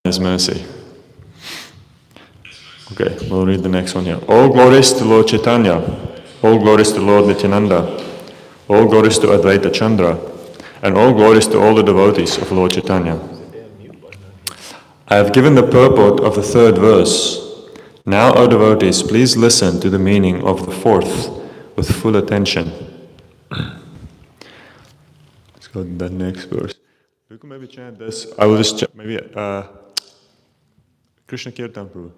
His mercy. Okay, we'll read the next one here. All glories to Lord Chaitanya. All glories to Lord Nityananda. All glories to Advaita Chandra. And all glories to all the devotees of Lord Chaitanya. I have given the purport of the third verse. Now, O devotees, please listen to the meaning of the fourth with full attention. Let's go to the next verse. We can maybe chant this. I will just maybe Caitanya-caritāmṛta.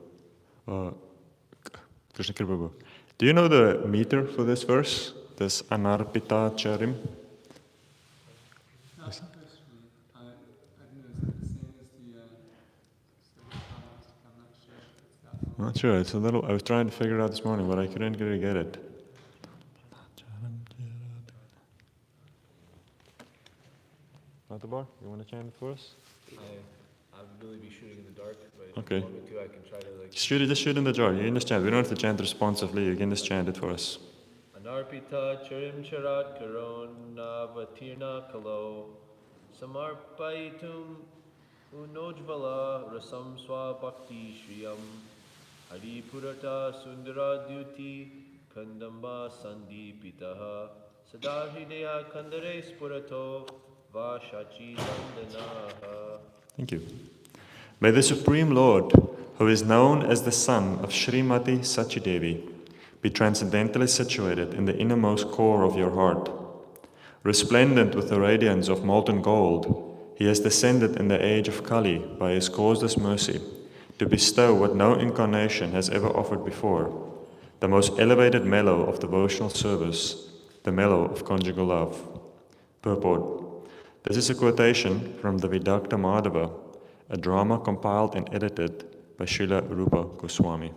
Caitanya-caritāmṛta. Do you know the meter for this verse? This anarpita charim? Not personally. I know it's the same as the I'm not sure if it's that one. I'm not sure. It's a little. I was trying to figure it out this morning, but I couldn't really get it. Not the bar? You want to chant it for us? I'll really be shooting in the dark, but if Okay. you want me to, I can try to Just shoot in the jar. You can just chant. We don't have to chant responsively. You can just chant it for us. Anarpita charim charat karon navatirna kalo samarpaitum unojvala rasam swa bhakti shriyam hari purata sundara dyuti kandamba sandipitaha sadahrideya kandare spurato vashachi dandanaha. Thank you. May the Supreme Lord, who is known as the son of Srimati Sachidevi, be transcendently situated in the innermost core of your heart. Resplendent with the radiance of molten gold, he has descended in the age of Kali by his causeless mercy to bestow what no incarnation has ever offered before, the most elevated mellow of devotional service, the mellow of conjugal love. Purport. This is a quotation from the Vidakta Madhava, a drama compiled and edited by Srila Rupa Goswami.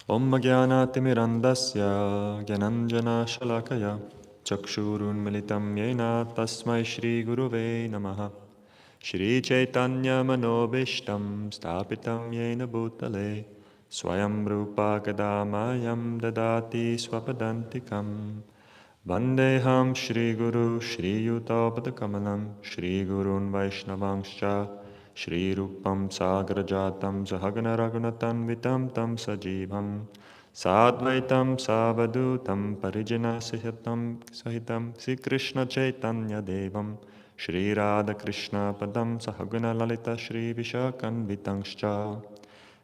Om Jnana-timirandasya Gyananjana Shalakaya Chakshurun Militam Yena Tasmai Shri Guruve Namaha Shri Chaitanya Manobishtam Stapitam Yena Bhutale Swayam Rupa Kadamayam Dadati Swapadantikam Vandeham Shri Guru Shri Yutabadakamalam Shri Gurun Vaishnavangscha Shri Rupam Sagrajatam Sahagana Raghunatan Vitam Tam Sajibham Sadvaitam Savadutam Parijana Sahitam Sri Krishna Chaitanya Devam Shri Radha Krishna Padam Sahagana Lalita Shri Vishakan Vitangscha.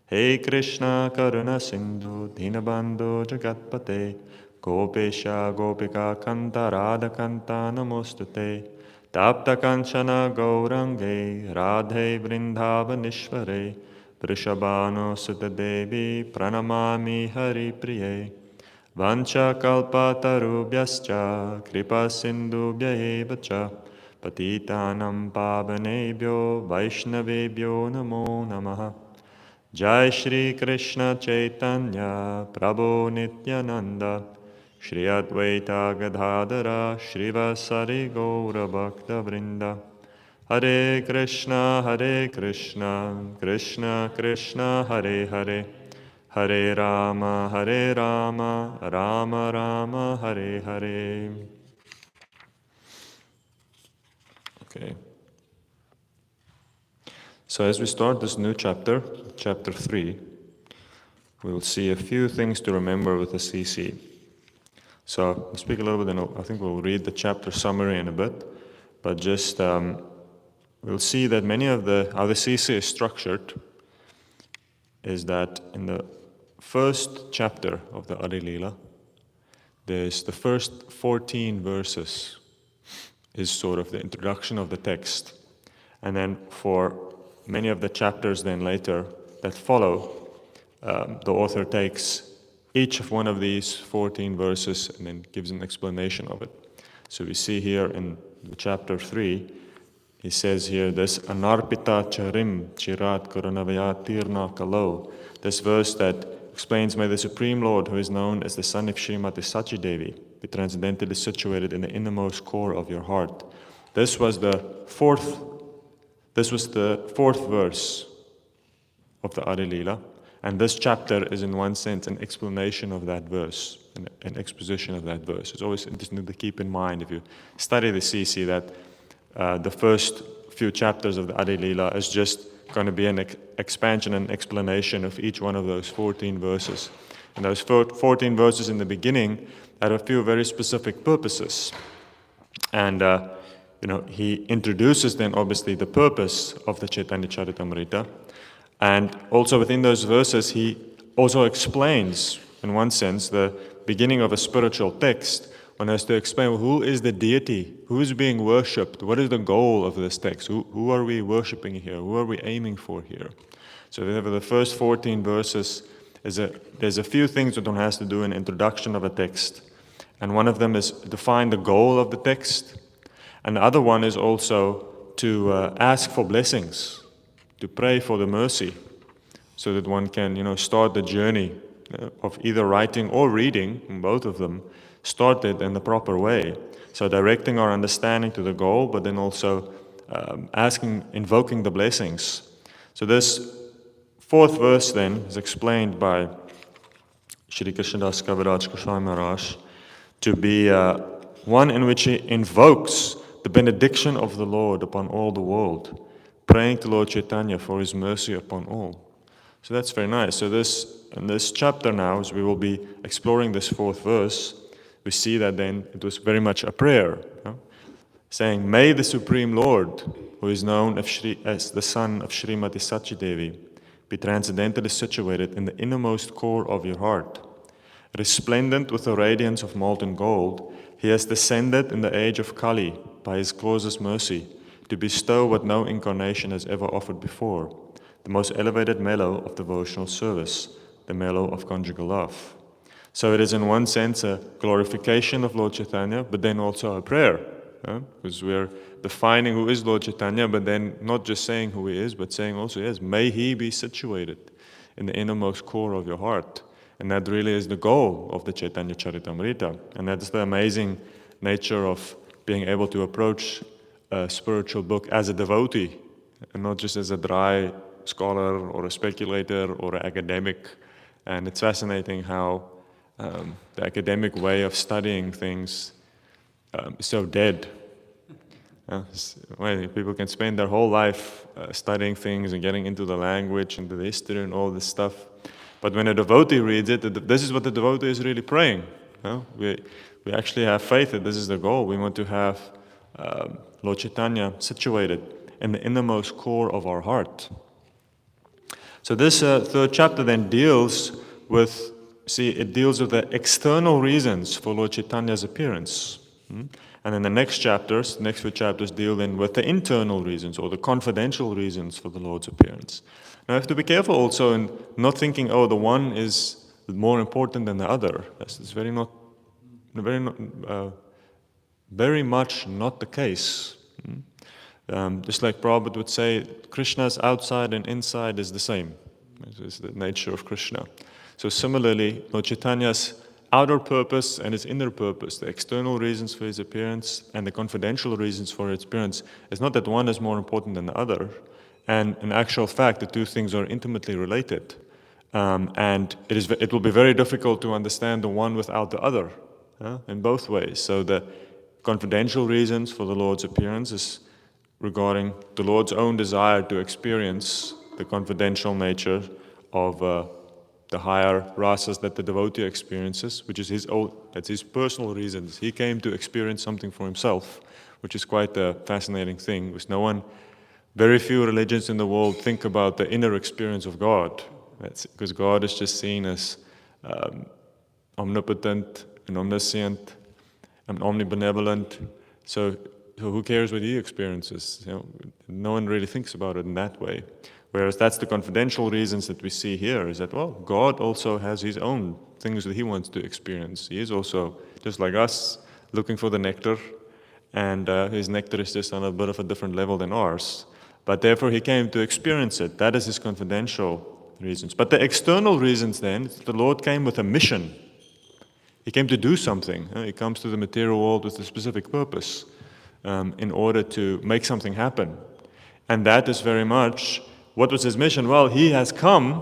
Hey Krishna Karuna Sindhu Dinabandhu Jagatpate Gopesha Gopika Kanta Radha Kanta Namostute Tapta Kanchana Gaurange Radhe Vrindavanishvare Vrishabhano Sutta Devi Pranamami Hari Priye Vancha Kalpatarubhyascha Kripa Sindhubhya eva cha Patitanam Pavanebhyo Vaishnavebhyo Namo Namaha. Jai Shri Krishna Chaitanya Prabhu Nityananda Shri Advaita Gadadhara Shrivasari Gaura Bhakta Vrinda. Hare Krishna Krishna Krishna Hare Hare Hare Rama Rama Rama Hare Hare. Okay. So as we start this new chapter, chapter 3, we will see a few things to remember with the CC. So I'll speak a little bit, and I think we'll read the chapter summary in a bit, but just we'll see that many of how the CC is structured is that in the first chapter of the Ādi-līlā, there's the first 14 verses is sort of the introduction of the text. And then for many of the chapters then later that follow, the author takes each of one of these 14 verses and then gives an explanation of it. So we see here in chapter 3, he says here this Anarpita charim chirat karanavayatirna kalo. This verse that explains, may the Supreme Lord, who is known as the son of Srimati Sachidevi, be transcendently situated in the innermost core of your heart. This was the fourth verse of the Ādi-līlā, and this chapter is in one sense an explanation of that verse, an exposition of that verse. It's always interesting to keep in mind if you study the CC that the first few chapters of the Ādi-līlā is just going to be an expansion and explanation of each one of those 14 verses. And those 14 verses in the beginning had a few very specific purposes. And he introduces then obviously the purpose of the Caitanya-caritāmṛta. And also within those verses, he also explains, in one sense, the beginning of a spiritual text, one has to explain who is the deity, who is being worshipped, what is the goal of this text, who are we worshipping here, who are we aiming for here. So whenever the first 14 verses, there's a few things that one has to do in introduction of a text. And one of them is define the goal of the text. And the other one is also to ask for blessings, to pray for the mercy, so that one can, start the journey of either writing or reading, both of them, start it in the proper way. So directing our understanding to the goal, but then also invoking the blessings. So this fourth verse then is explained by Shri Krishnadas Kaviraj Goswami Maharaj to be one in which he invokes the benediction of the Lord upon all the world, praying to Lord Chaitanya for his mercy upon all. So that's very nice. So in this chapter now, as we will be exploring this fourth verse, we see that then it was very much a prayer, saying, "May the Supreme Lord, who is known as the son of Srimati Sachidevi, be transcendently situated in the innermost core of your heart. Resplendent with the radiance of molten gold, he has descended in the age of Kali by his closest mercy to bestow what no incarnation has ever offered before, the most elevated mellow of devotional service, the mellow of conjugal love." So it is in one sense a glorification of Lord Chaitanya, but then also a prayer, because we're defining who is Lord Chaitanya, but then not just saying who he is, but saying also, yes, may he be situated in the innermost core of your heart. And that really is the goal of the Caitanya-caritāmṛta. And that's the amazing nature of being able to approach a spiritual book as a devotee, and not just as a dry scholar or a speculator or an academic. And it's fascinating how the academic way of studying things is so dead. People can spend their whole life studying things and getting into the language and the history and all this stuff. But when a devotee reads it, this is what the devotee is really praying. We actually have faith that this is the goal. We want to have Lord Chaitanya situated in the innermost core of our heart. So this third chapter then deals with the external reasons for Lord Chaitanya's appearance. And in the next few chapters deal then with the internal reasons or the confidential reasons for the Lord's appearance. Now, I have to be careful also in not thinking, the one is more important than the other. That's very much not the case. Just like Prabhupada would say, Krishna's outside and inside is the same. It's the nature of Krishna. So similarly, Lord Chaitanya's outer purpose and his inner purpose, the external reasons for his appearance and the confidential reasons for his appearance, is not that one is more important than the other. And in actual fact, the two things are intimately related. And it will be very difficult to understand the one without the other, in both ways. So the confidential reasons for the Lord's appearance is regarding the Lord's own desire to experience the confidential nature of the higher rasas that the devotee experiences, which is that's his personal reasons. He came to experience something for himself, which is quite a fascinating thing, because very few religions in the world think about the inner experience of God. Because God is just seen as omnipotent and omniscient and omnibenevolent. So who cares what he experiences? No one really thinks about it in that way. Whereas that's the confidential reasons that we see here, is that, God also has his own things that he wants to experience. He is also, just like us, looking for the nectar, and his nectar is just on a bit of a different level than ours. But therefore he came to experience it. That is his confidential reasons. But the external reasons then, the Lord came with a mission. He came to do something. He comes to the material world with a specific purpose in order to make something happen. And that is very much, what was his mission? Well, he has come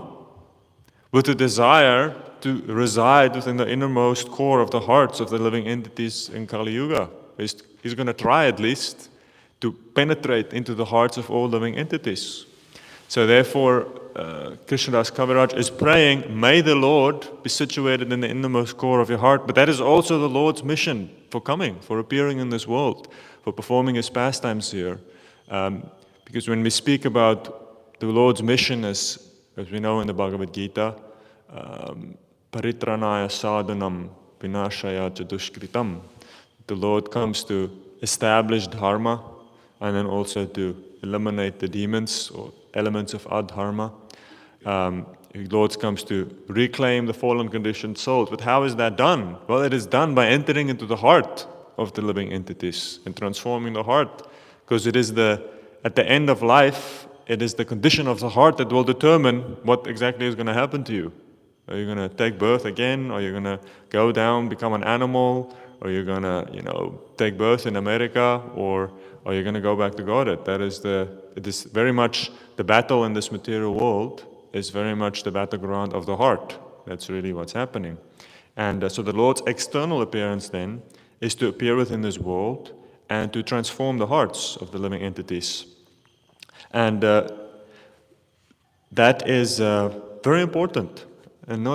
with a desire to reside within the innermost core of the hearts of the living entities in Kali Yuga. He's going to try at least to penetrate into the hearts of all living entities. So therefore, Krishnadas Kaviraj is praying, may the Lord be situated in the innermost core of your heart, but that is also the Lord's mission for coming, for appearing in this world, for performing his pastimes here. Because when we speak about the Lord's mission, as we know in the Bhagavad Gita, paritranaya sadhanam vinashaya chadushkritam, the Lord comes to establish dharma and then also to eliminate the demons or elements of adharma. The Lord comes to reclaim the fallen conditioned souls. But how is that done? Well, it is done by entering into the heart of the living entities and transforming the heart. Because it is at the end of life, it is the condition of the heart that will determine what exactly is going to happen to you. Are you going to take birth again? Are you going to go down, become an animal? Are you going to, take birth in America? Or are you going to go back to Godhead? It is very much the battle in this material world is very much the battleground of the heart. That's really what's happening. And so the Lord's external appearance then is to appear within this world and to transform the hearts of the living entities. And that is very important. And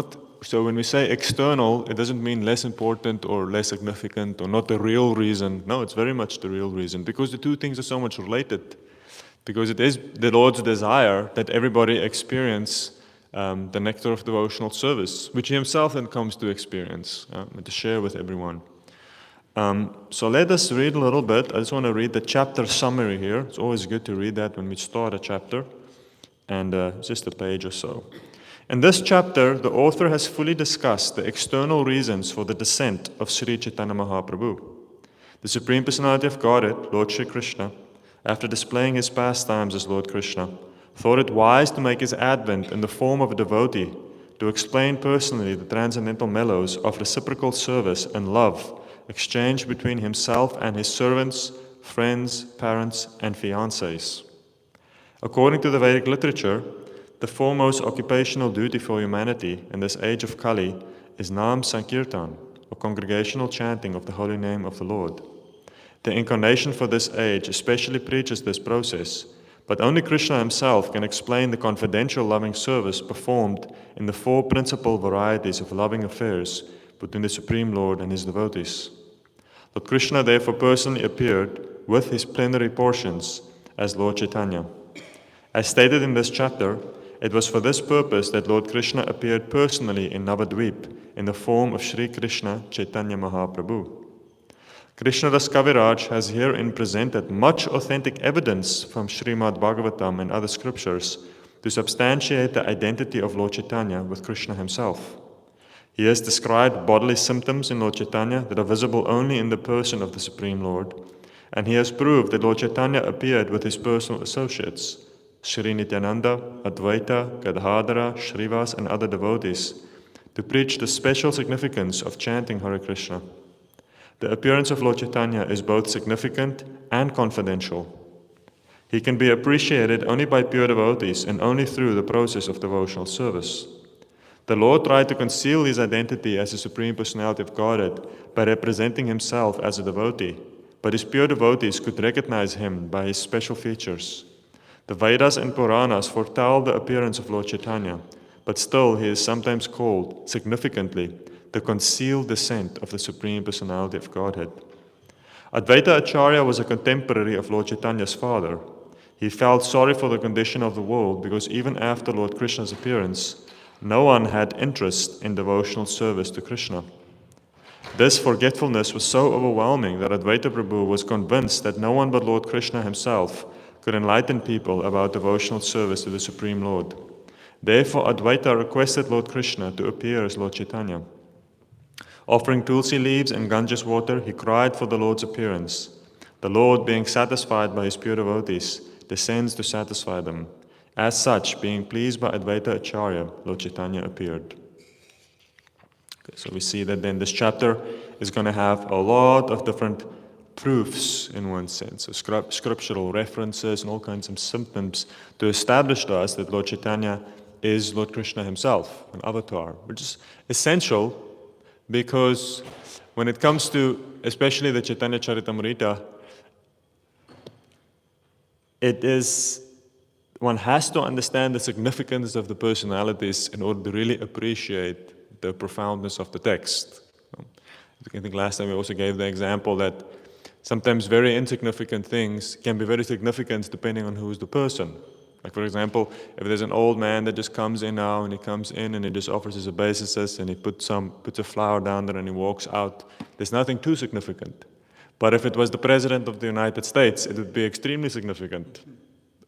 so when we say external, it doesn't mean less important or less significant or not the real reason. No, it's very much the real reason, because the two things are so much related. Because it is the Lord's desire that everybody experience the nectar of devotional service, which he himself then comes to experience and to share with everyone. So let us read a little bit. I just want to read the chapter summary here. It's always good to read that when we start a chapter, and just a page or so. In this chapter, the author has fully discussed the external reasons for the descent of Sri Chaitanya Mahaprabhu. The Supreme Personality of Godhead, Lord Shri Krishna, after displaying his pastimes as Lord Krishna, thought it wise to make his advent in the form of a devotee to explain personally the transcendental mellows of reciprocal service and love exchanged between himself and his servants, friends, parents, and fiancés. According to the Vedic literature, the foremost occupational duty for humanity in this age of Kali is Nam Sankirtan, or congregational chanting of the holy name of the Lord. The incarnation for this age especially preaches this process, but only Krishna himself can explain the confidential loving service performed in the four principal varieties of loving affairs between the Supreme Lord and his devotees. Lord Krishna therefore personally appeared with his plenary portions as Lord Chaitanya. As stated in this chapter, it was for this purpose that Lord Krishna appeared personally in Navadvip in the form of Sri Krishna Caitanya Mahaprabhu. Krishnadas Kaviraj has herein presented much authentic evidence from Srimad Bhagavatam and other scriptures to substantiate the identity of Lord Chaitanya with Krishna himself. He has described bodily symptoms in Lord Chaitanya that are visible only in the person of the Supreme Lord, and he has proved that Lord Chaitanya appeared with his personal associates, Sri Nityananda, Advaita, Gadadhara, Shrivas, and other devotees, to preach the special significance of chanting Hare Krishna. The appearance of Lord Chaitanya is both significant and confidential. He can be appreciated only by pure devotees and only through the process of devotional service. The Lord tried to conceal his identity as the Supreme Personality of Godhead by representing himself as a devotee, but his pure devotees could recognize him by his special features. The Vedas and Puranas foretell the appearance of Lord Chaitanya, but still he is sometimes called, significantly, the concealed descent of the Supreme Personality of Godhead. Advaita Acharya was a contemporary of Lord Chaitanya's father. He felt sorry for the condition of the world because even after Lord Krishna's appearance, no one had interest in devotional service to Krishna. This forgetfulness was so overwhelming that Advaita Prabhu was convinced that no one but Lord Krishna himself could enlighten people about devotional service to the Supreme Lord. Therefore, Advaita requested Lord Krishna to appear as Lord Chaitanya. Offering tulsi leaves and Ganges water, he cried for the Lord's appearance. The Lord, being satisfied by his pure devotees, descends to satisfy them. As such, being pleased by Advaita Acharya, Lord Chaitanya appeared. Okay, so we see that then this chapter is going to have a lot of different proofs in one sense, so scriptural references and all kinds of symptoms to establish to us that Lord Chaitanya is Lord Krishna himself, an avatar, which is essential because when it comes to especially the Caitanya-caritāmṛta, one has to understand the significance of the personalities in order to really appreciate the profoundness of the text. I think last time we also gave the example that sometimes very insignificant things can be very significant depending on who is the person. Like for example, if there's an old man that just comes in now and he comes in and he just offers his obeisances and he puts a flower down there and he walks out, there's nothing too significant. But if it was the President of the United States, it would be extremely significant.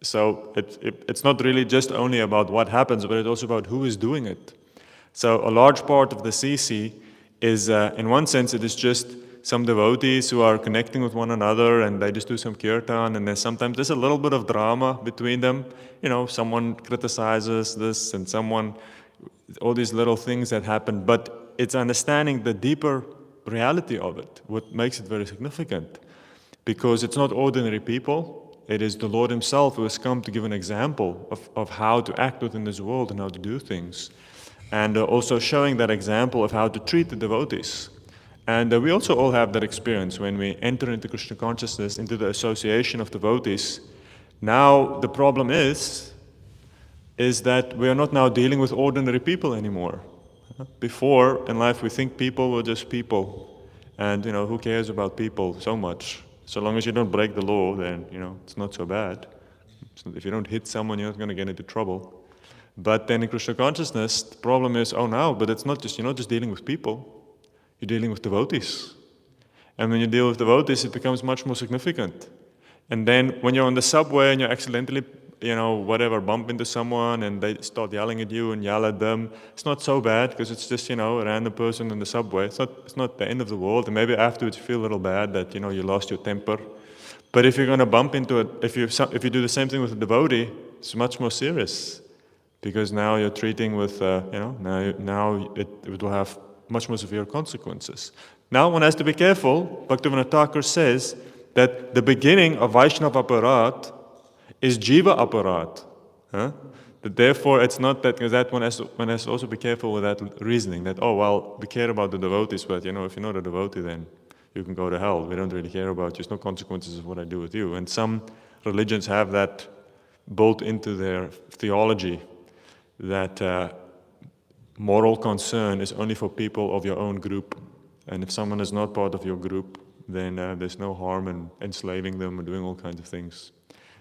So it's not really just only about what happens, but it's also about who is doing it. So a large part of the CC is, in one sense, it is just some devotees who are connecting with one another and they just do some kirtan, and there's a little bit of drama between them. You know, someone criticizes this and all these little things that happen, but it's understanding the deeper reality of it, what makes it very significant. Because it's not ordinary people, it is the Lord Himself who has come to give an example of how to act within this world and how to do things. And also showing that example of how to treat the devotees. And we also all have that experience when we enter into Krishna consciousness, into the association of devotees. Now the problem is that we are not now dealing with ordinary people anymore. Before in life we think people were just people, and who cares about people so much? So long as you don't break the law, then it's not so bad. So if you don't hit someone, you're not going to get into trouble. But then in Krishna consciousness, the problem is, but it's not just, you're not just dealing with people. You're dealing with devotees. And when you deal with devotees, it becomes much more significant. And then when you're on the subway and you accidentally, bump into someone and they start yelling at you and yell at them, it's not so bad because it's just, a random person in the subway. It's not the end of the world. And maybe afterwards you feel a little bad that, you lost your temper. But if you're going to bump into it, if you do the same thing with a devotee, it's much more serious. Because now you're treating with, now it will have much more severe consequences. Now one has to be careful. Bhaktivinoda Thakur says that the beginning of Vaishnava aparat is Jiva aparat. But therefore it's not that, because that one has to also be careful with that reasoning, that, we care about the devotees, but if you're not a devotee, then you can go to hell. We don't really care about you. There's no consequences of what I do with you. And some religions have that built into their theology, that moral concern is only for people of your own group. And if someone is not part of your group, then there's no harm in enslaving them or doing all kinds of things.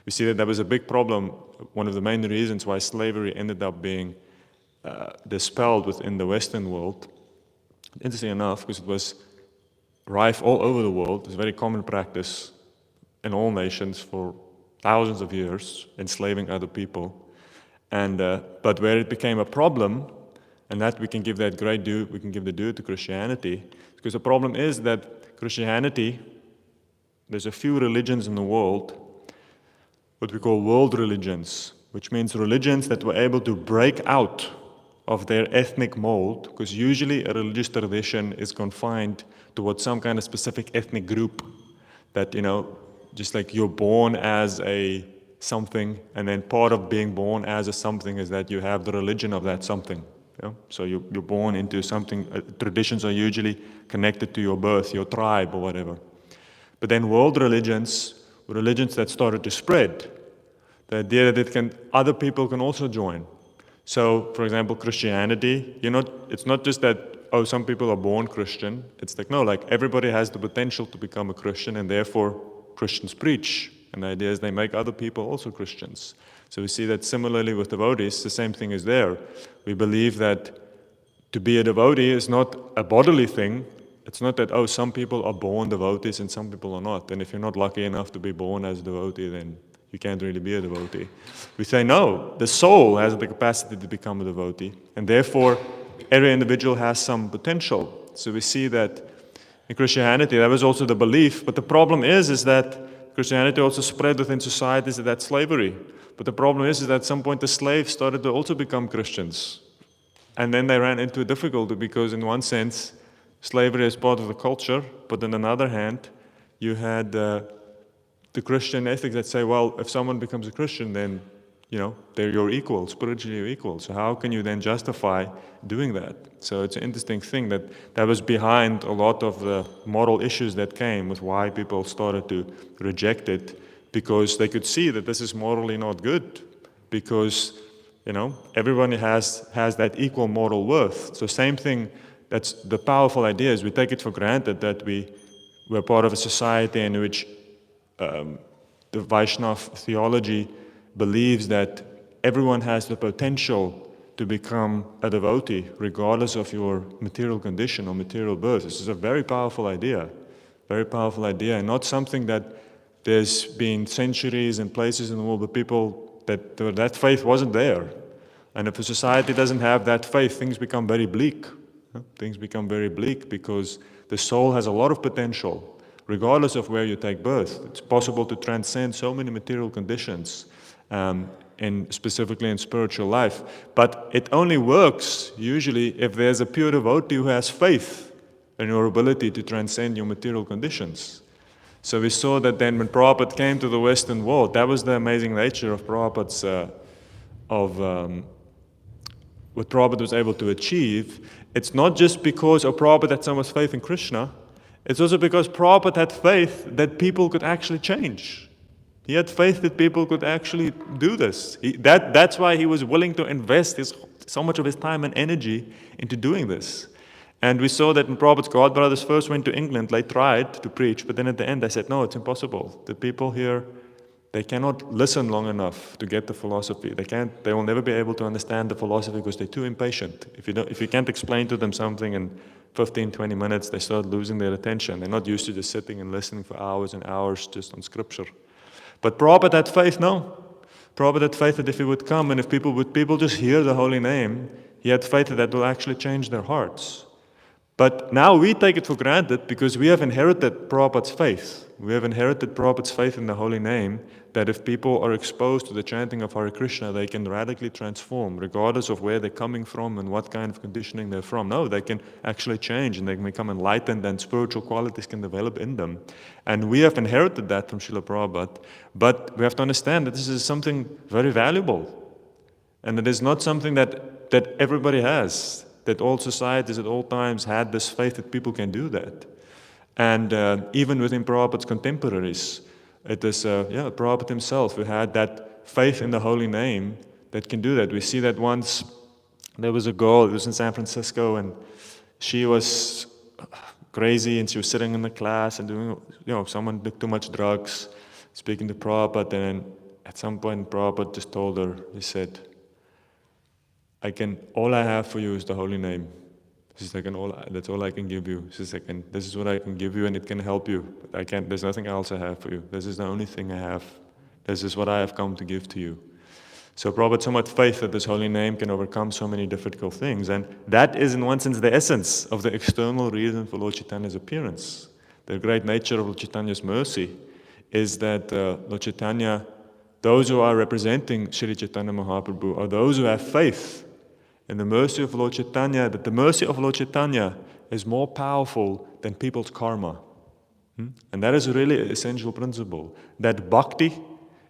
We see that was a big problem. One of the main reasons why slavery ended up being dispelled within the Western world, interesting enough, because it was rife all over the world. It's a very common practice in all nations for thousands of years, enslaving other people. And but where it became a problem, and that we can give that great due, we can give the due to Christianity, because the problem is that Christianity, there's a few religions in the world, what we call world religions, which means religions that were able to break out of their ethnic mold, because usually a religious tradition is confined towards some kind of specific ethnic group, that, just like you're born as a something, and then part of being born as a something is that you have the religion of that something. So you're born into something. Traditions are usually connected to your birth, your tribe, or whatever. But then world religions that started to spread, the idea that other people can also join. So, for example, Christianity, it's not just that, some people are born Christian. It's like, no, everybody has the potential to become a Christian, and therefore Christians preach. And the idea is they make other people also Christians. So we see that similarly with devotees, the same thing is there. We believe that to be a devotee is not a bodily thing. It's not that, some people are born devotees and some people are not. And if you're not lucky enough to be born as a devotee, then you can't really be a devotee. We say, no, the soul has the capacity to become a devotee. And therefore, every individual has some potential. So we see that in Christianity, that was also the belief. But the problem is that Christianity also spread within societies that had slavery. But the problem is that at some point the slaves started to also become Christians. And then they ran into a difficulty because in one sense, slavery is part of the culture, but on another hand, you had the Christian ethics that say, if someone becomes a Christian, then, they're your equal, spiritually your equal. So how can you then justify doing that? So it's an interesting thing that was behind a lot of the moral issues that came with why people started to reject it, because they could see that this is morally not good, because everybody has that equal moral worth. So same thing, that's the powerful idea, is we take it for granted that we're part of a society in which the Vaishnava theology believes that everyone has the potential to become a devotee, regardless of your material condition or material birth. This is a very powerful idea, and not something that there's been centuries and places in the world where people, that faith wasn't there. And if a society doesn't have that faith, things become very bleak. Things become very bleak because the soul has a lot of potential, regardless of where you take birth. It's possible to transcend so many material conditions, specifically in spiritual life. But it only works, usually, if there's a pure devotee who has faith in your ability to transcend your material conditions. So we saw that then when Prabhupada came to the Western world, that was the amazing nature of Prabhupada's, what Prabhupada was able to achieve. It's not just because Prabhupada had so much faith in Krishna, it's also because Prabhupada had faith that people could actually change. He had faith that people could actually do this. That's why he was willing to invest so much of his time and energy into doing this. And we saw that when Prabhupada's godbrothers first went to England, they tried to preach, but then at the end they said, no, it's impossible. The people here, they cannot listen long enough to get the philosophy. They will never be able to understand the philosophy because they're too impatient. If you can't explain to them something in 15, 20 minutes, they start losing their attention. They're not used to just sitting and listening for hours and hours just on scripture. But Prabhupada had faith, no. Prabhupada had faith that if he would come and if people just hear the holy name, he had faith that will actually change their hearts. But now we take it for granted because we have inherited Prabhupada's faith. We have inherited Prabhupada's faith in the holy name, that if people are exposed to the chanting of Hare Krishna, they can radically transform, regardless of where they're coming from and what kind of conditioning they're from. No, they can actually change and they can become enlightened and spiritual qualities can develop in them. And we have inherited that from Srila Prabhupada. But we have to understand that this is something very valuable. And it is not something that everybody has, that all societies at all times had this faith that people can do that. And even within Prabhupada's contemporaries, it is Prabhupada himself who had that faith in the holy name that can do that. We see that once there was a girl, it was in San Francisco, and she was crazy and she was sitting in the class and doing, someone took too much drugs, speaking to Prabhupada, and at some point Prabhupada just told her, he said, all I have for you is the holy name. She's like, that's all I can give you. She's like, this is what I can give you and it can help you. But there's nothing else I have for you. This is the only thing I have. This is what I have come to give to you. So Prabhupada had so much faith that this holy name can overcome so many difficult things. And that is in one sense the essence of the external reason for Lord Chaitanya's appearance. The great nature of Lord Chaitanya's mercy is that Lord Chaitanya, those who are representing Sri Chaitanya Mahaprabhu are those who have faith in the mercy of Lord Chaitanya, that the mercy of Lord Chaitanya is more powerful than people's karma. And that is really an essential principle, that bhakti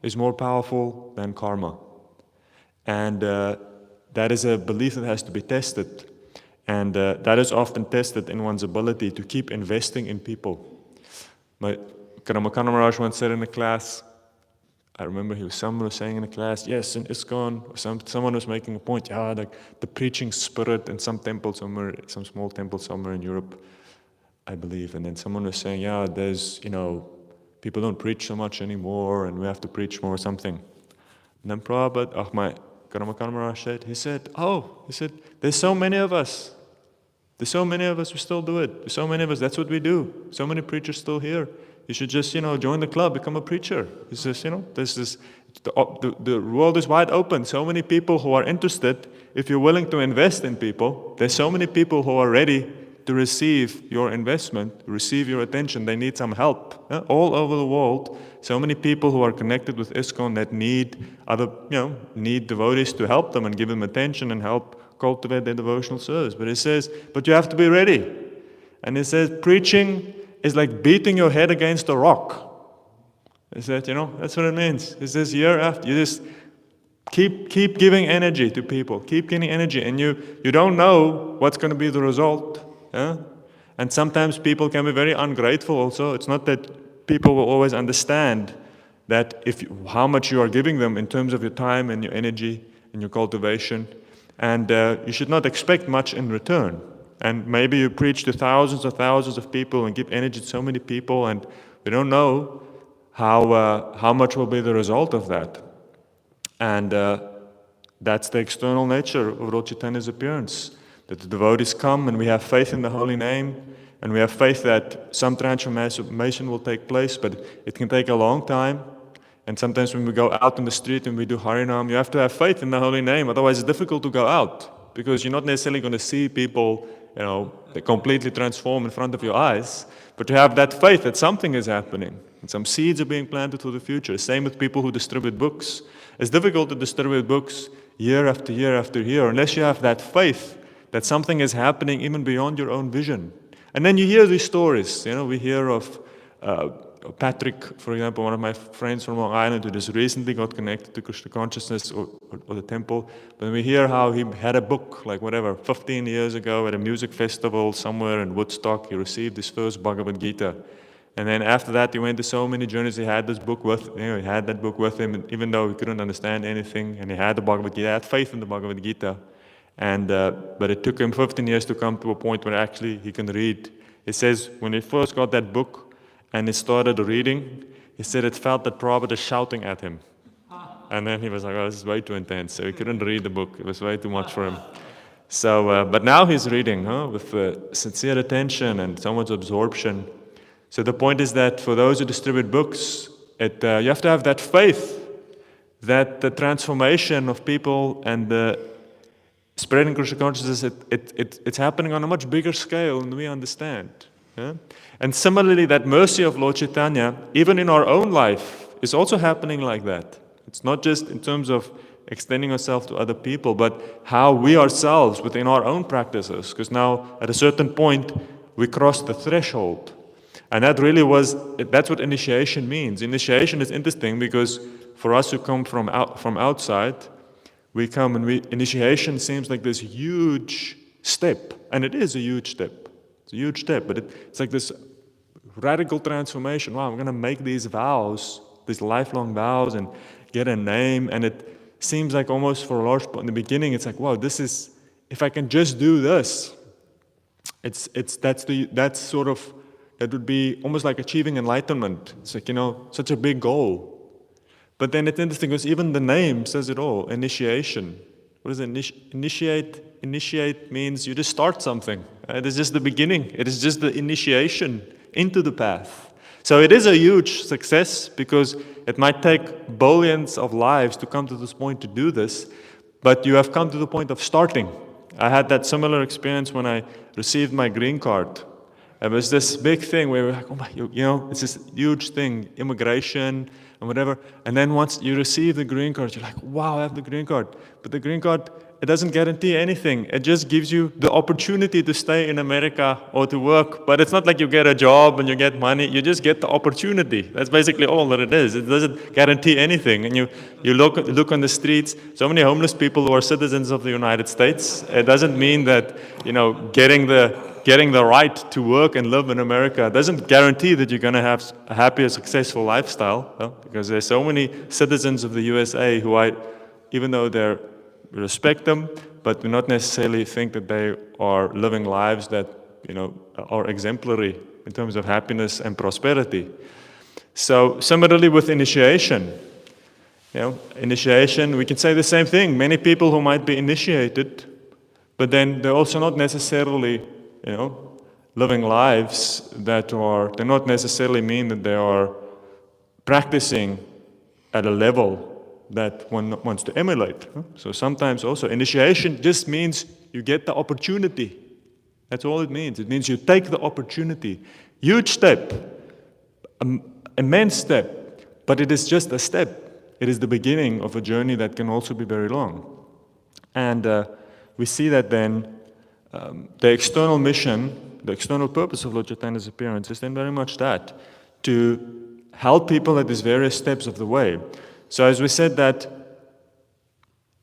is more powerful than karma. And that is a belief that has to be tested. And that is often tested in one's ability to keep investing in people. My Kadamba Maharaj once said in a class, I remember someone was saying in a class, yes, in ISKCON, someone was making a point, like the preaching spirit in some temple somewhere, some small temple somewhere in Europe, I believe. And then someone was saying, there's, people don't preach so much anymore and we have to preach more or something. And then Prabhupada, my Kadamba Maharaj said, he said, there's so many of us. There's so many of us who still do it. There's so many of us, that's what we do. So many preachers still here. You should just, join the club, become a preacher. It's just, the world is wide open. So many people who are interested. If you're willing to invest in people, there's so many people who are ready to receive your investment, receive your attention. They need some help. All over the world, so many people who are connected with ISKCON that need need devotees to help them and give them attention and help cultivate their devotional service. But it says, but you have to be ready. And it says, preaching is like beating your head against a rock. It says, that's what it means. It says year after, you just keep giving energy to people, keep getting energy, and you don't know what's going to be the result. And sometimes people can be very ungrateful also. It's not that people will always understand that how much you are giving them in terms of your time and your energy and your cultivation, and you should not expect much in return. And maybe you preach to thousands of people and give energy to so many people, and we don't know how much will be the result of that. And that's the external nature of Lord Chaitanya's appearance, that the devotees come and we have faith in the holy name, and we have faith that some transformation will take place, but it can take a long time. And sometimes when we go out in the street and we do Harinam, you have to have faith in the holy name, otherwise it's difficult to go out, because you're not necessarily going to see people, they completely transform in front of your eyes, but you have that faith that something is happening, and some seeds are being planted for the future. Same with people who distribute books. It's difficult to distribute books year after year after year, unless you have that faith that something is happening even beyond your own vision. And then you hear these stories. We hear of Patrick, for example, one of my friends from Long Island, who just recently got connected to Krishna consciousness or the temple. But we hear how he had a book, 15 years ago at a music festival somewhere in Woodstock. He received his first Bhagavad Gita. And then after that, he went to so many journeys. He had this book he had that book with him, and even though he couldn't understand anything, and he had the Bhagavad Gita, he had faith in the Bhagavad Gita. And but it took him 15 years to come to a point where actually he can read. He says when he first got that book and he started reading, he said it felt that Prabhupada is shouting at him. And then he was like, oh, this is way too intense. So he couldn't read the book. It was way too much for him. So, but now he's reading with sincere attention and so much absorption. So the point is that for those who distribute books, you have to have that faith that the transformation of people and the spreading Krishna consciousness, it's happening on a much bigger scale than we understand. Yeah? And similarly, that mercy of Lord Chaitanya, even in our own life, is also happening like that. It's not just in terms of extending ourselves to other people, but how we ourselves, within our own practices, because now at a certain point, we cross the threshold. And that's what initiation means. Initiation is interesting because for us who come from outside, we come and initiation seems like this huge step, and it is a huge step. It's a huge step, but it's like this radical transformation. Wow, I'm going to make these vows, these lifelong vows, and get a name, and it seems like almost for a large part in the beginning, it's like, wow, if I can just do this, that would be almost like achieving enlightenment. It's like, such a big goal. But then it's interesting because even the name says it all, initiation. What is it? Initiate? Initiate means you just start something. It is just the beginning. It is just the initiation into the path. So it is a huge success because it might take billions of lives to come to this point to do this, but you have come to the point of starting. I had that similar experience when I received my green card. It was this big thing where we're like, oh my, it's this huge thing, immigration and whatever. And then once you receive the green card, you're like, wow, I have the green card. But the green card, it doesn't guarantee anything. It just gives you the opportunity to stay in America or to work. But it's not like you get a job and you get money. You just get the opportunity. That's basically all that it is. It doesn't guarantee anything. And you look on the streets, so many homeless people who are citizens of the United States. It doesn't mean that, getting the right to work and live in America doesn't guarantee that you're going to have a happy or successful lifestyle, because there's so many citizens of the USA who even though we respect them, but do not necessarily think that they are living lives that, are exemplary in terms of happiness and prosperity. So similarly with initiation, initiation, we can say the same thing. Many people who might be initiated, but then they're also not necessarily living lives they not necessarily mean that they are practicing at a level that one wants to emulate. So sometimes also initiation just means you get the opportunity. That's all it means. It means you take the opportunity. Huge step, immense step, but it is just a step. It is the beginning of a journey that can also be very long. And we see that then the external mission, the external purpose of Lord Chaitanya's appearance is then very much that, to help people at these various steps of the way. So as we said that,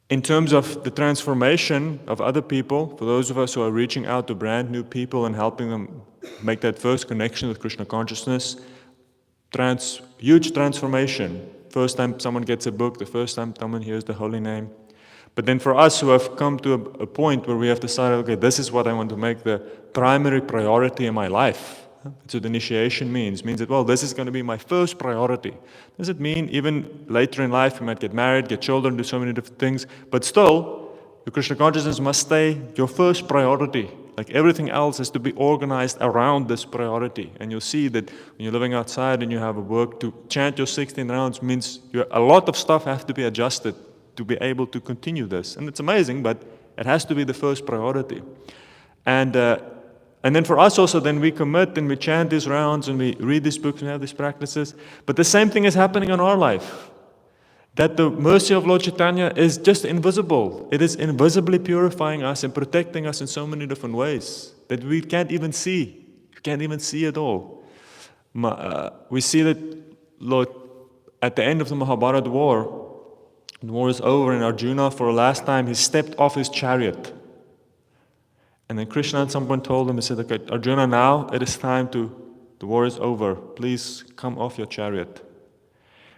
in terms of the transformation of other people, for those of us who are reaching out to brand new people and helping them make that first connection with Krishna consciousness, huge transformation. First time someone gets a book, the first time someone hears the holy name. But then for us who have come to a point where we have decided, okay, this is what I want to make the primary priority in my life. That's what initiation means. Means that, well, this is going to be my first priority. Does it mean even later in life you might get married, get children, do so many different things, but still, your Krishna consciousness must stay your first priority. Like everything else has to be organized around this priority. And you'll see that when you're living outside and you have a work, to chant your 16 rounds means a lot of stuff has to be adjusted to be able to continue this. And it's amazing, but it has to be the first priority. And then for us also, then we commit and we chant these rounds and we read these books and have these practices. But the same thing is happening in our life. That the mercy of Lord Chaitanya is just invisible. It is invisibly purifying us and protecting us in so many different ways that we can't even see. We can't even see it all. We see that Lord, at the end of the Mahabharata war, the war is over and Arjuna, for the last time, he stepped off his chariot. And then Krishna at some point told him, he said, okay, Arjuna, now it is time the war is over. Please come off your chariot.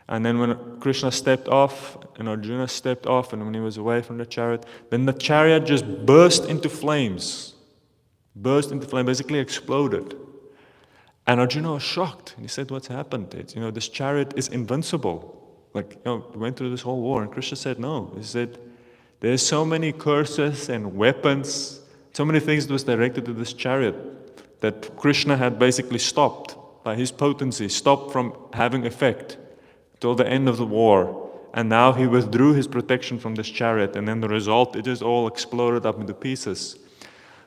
And then when Krishna stepped off and Arjuna stepped off and when he was away from the chariot, then the chariot just burst into flames. Basically exploded. And Arjuna was shocked. And he said, what's happened? This chariot is invincible. We went through this whole war. And Krishna said, no. He said, there's so many curses and weapons, so many things that was directed to this chariot that Krishna had basically stopped by his potency, stopped from having effect till the end of the war. And now he withdrew his protection from this chariot, and then the result, it just all exploded up into pieces.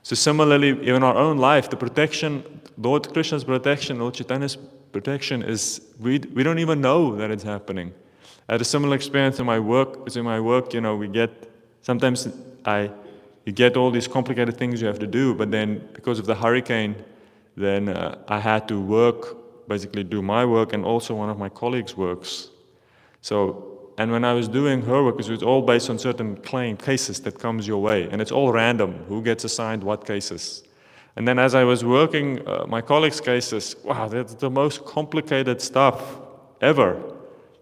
So similarly, in our own life, the protection, Lord Krishna's protection, Lord Chaitanya's protection is, we don't even know that it's happening. I had a similar experience in my work. We get, sometimes you get all these complicated things you have to do, but then because of the hurricane, then I had to work, basically do my work and also one of my colleagues' works. And when I was doing her work, it was all based on certain cases that comes your way, and it's all random, who gets assigned what cases. And then as I was working my colleagues' cases, wow, that's the most complicated stuff ever.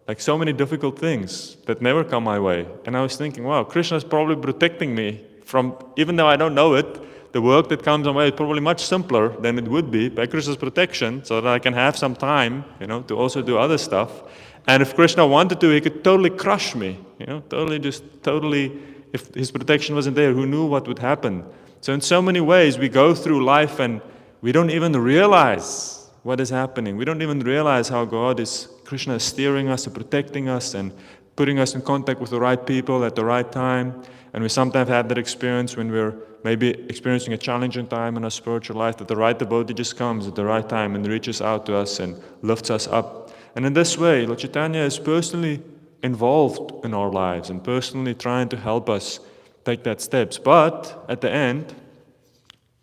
Like so many difficult things that never come my way. And I was thinking, wow, Krishna is probably protecting me from, even though I don't know it, the work that comes my way is probably much simpler than it would be by Krishna's protection, so that I can have some time, to also do other stuff. And if Krishna wanted to, he could totally crush me, totally, if his protection wasn't there, who knew what would happen? So in so many ways, we go through life and we don't even realize what is happening. We don't even realize how Krishna is steering us and protecting us and putting us in contact with the right people at the right time. And we sometimes have that experience when we're maybe experiencing a challenging time in our spiritual life, that the right devotee just comes at the right time and reaches out to us and lifts us up. And in this way, Lord Chaitanya is personally involved in our lives and personally trying to help us take that steps. But at the end,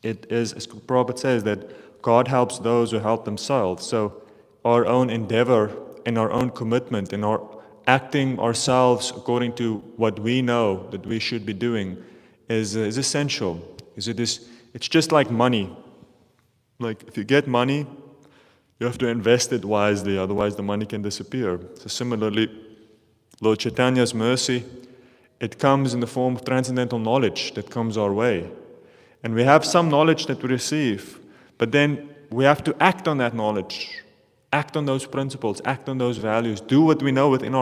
it is, as Prabhupada says, that God helps those who help themselves. So our own endeavor and our own commitment and our acting ourselves according to what we know that we should be doing is essential. It's just like money. Like if you get money, you have to invest it wisely, otherwise the money can disappear. So similarly, Lord Chaitanya's mercy, it comes in the form of transcendental knowledge that comes our way. And we have some knowledge that we receive, but then we have to act on that knowledge, act on those principles, act on those values, do what we know within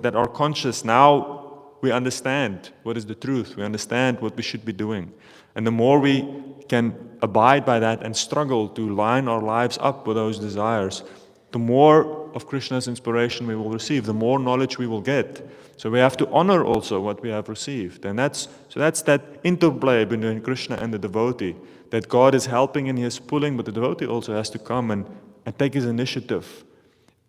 that are conscious. Now we understand what is the truth, we understand what we should be doing. And the more we can abide by that and struggle to line our lives up with those desires, the more of Krishna's inspiration we will receive, the more knowledge we will get. So we have to honor also what we have received. And that's that interplay between Krishna and the devotee, that God is helping and He is pulling, but the devotee also has to come and take his initiative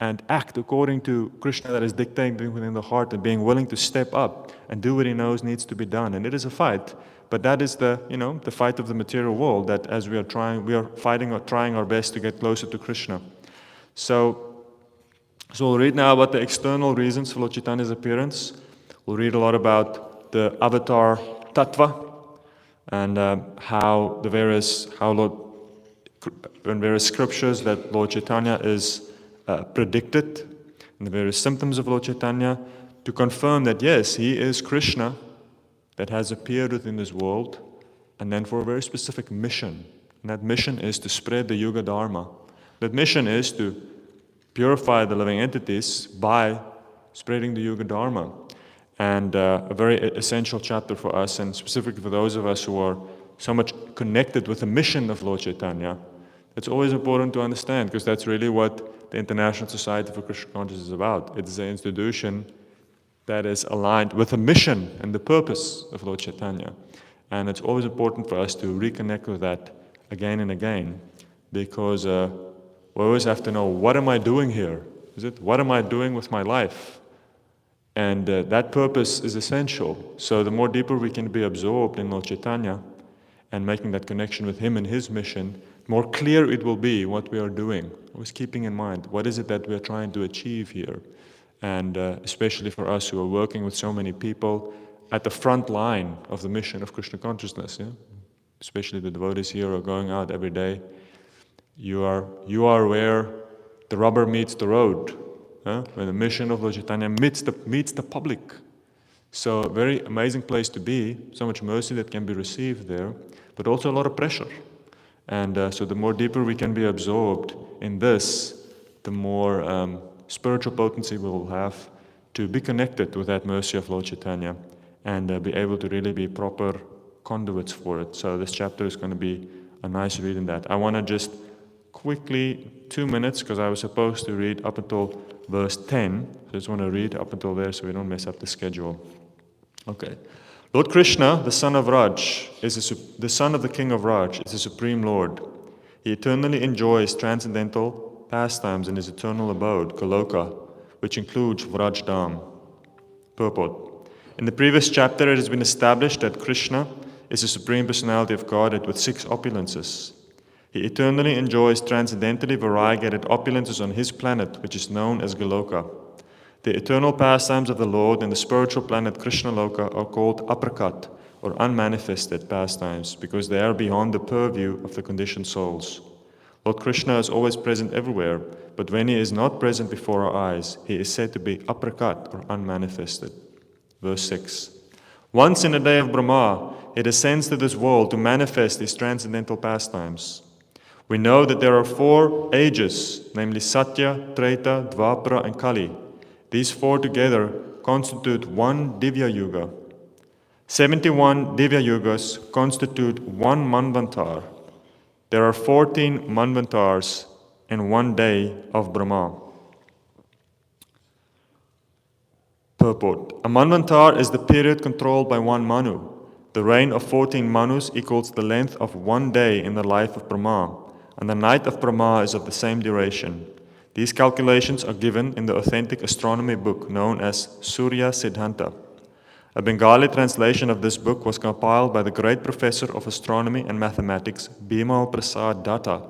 and act according to Krishna that is dictating within the heart, and being willing to step up and do what he knows needs to be done. And it is a fight, but that is the fight of the material world, that as we are fighting or trying our best to get closer to Krishna. So we'll read now about the external reasons for Lord Chaitanya's appearance. We'll read a lot about the avatar tattva and how in various scriptures that Lord Chaitanya is predicted in the various symptoms of Lord Chaitanya, to confirm that yes, he is Krishna that has appeared within this world, and then for a very specific mission. And that mission is to spread the Yuga Dharma. That mission is to purify the living entities by spreading the Yuga Dharma. And a very essential chapter for us, and specifically for those of us who are so much connected with the mission of Lord Chaitanya. It's always important to understand, because that's really what the International Society for Krishna Consciousness is about. It is an institution that is aligned with the mission and the purpose of Lord Chaitanya. And it's always important for us to reconnect with that again and again, because we always have to know, what am I doing here? What am I doing with my life? And that purpose is essential. So the more deeper we can be absorbed in Lord Chaitanya and making that connection with him and his mission, the more clear it will be what we are doing. Always keeping in mind, what is it that we are trying to achieve here? And especially for us who are working with so many people at the front line of the mission of Krishna consciousness, especially the devotees here who are going out every day. You are where the rubber meets the road, where the mission of Lord Chaitanya meets the public. So a very amazing place to be, so much mercy that can be received there, but also a lot of pressure. And so the more deeper we can be absorbed in this, the more spiritual potency we will have to be connected with that mercy of Lord Chaitanya and be able to really be proper conduits for it. So this chapter is going to be a nice read in that. I want to just quickly, 2 minutes, because I was supposed to read up until verse 10. So I just want to read up until there so we don't mess up the schedule. Okay. Lord Krishna, the son of Raj, the son of the king of Raj, is the supreme Lord. He eternally enjoys transcendental pastimes in his eternal abode, Goloka, which includes Vrajdham. Purport. In the previous chapter, it has been established that Krishna is the Supreme Personality of Godhead with 6 opulences. He eternally enjoys transcendentally variegated opulences on his planet, which is known as Goloka. The eternal pastimes of the Lord in the spiritual planet Krishna Loka are called aprakat, or unmanifested pastimes, because they are beyond the purview of the conditioned souls. Lord Krishna is always present everywhere, but when he is not present before our eyes, he is said to be aprakat, or unmanifested. Verse 6. Once in a day of Brahma, he descends to this world to manifest his transcendental pastimes. We know that there are 4 ages, namely Satya, Treta, Dvapara, and Kali. These 4 together constitute one Divya Yuga. 71 Divya Yugas constitute one Manvantar. There are 14 Manvantars in one day of Brahma. Purport. A Manvantar is the period controlled by one Manu. The reign of 14 Manus equals the length of one day in the life of Brahma, and the night of Brahma is of the same duration. These calculations are given in the authentic astronomy book known as Surya Siddhanta. A Bengali translation of this book was compiled by the great professor of astronomy and mathematics, Bimal Prasad Datta,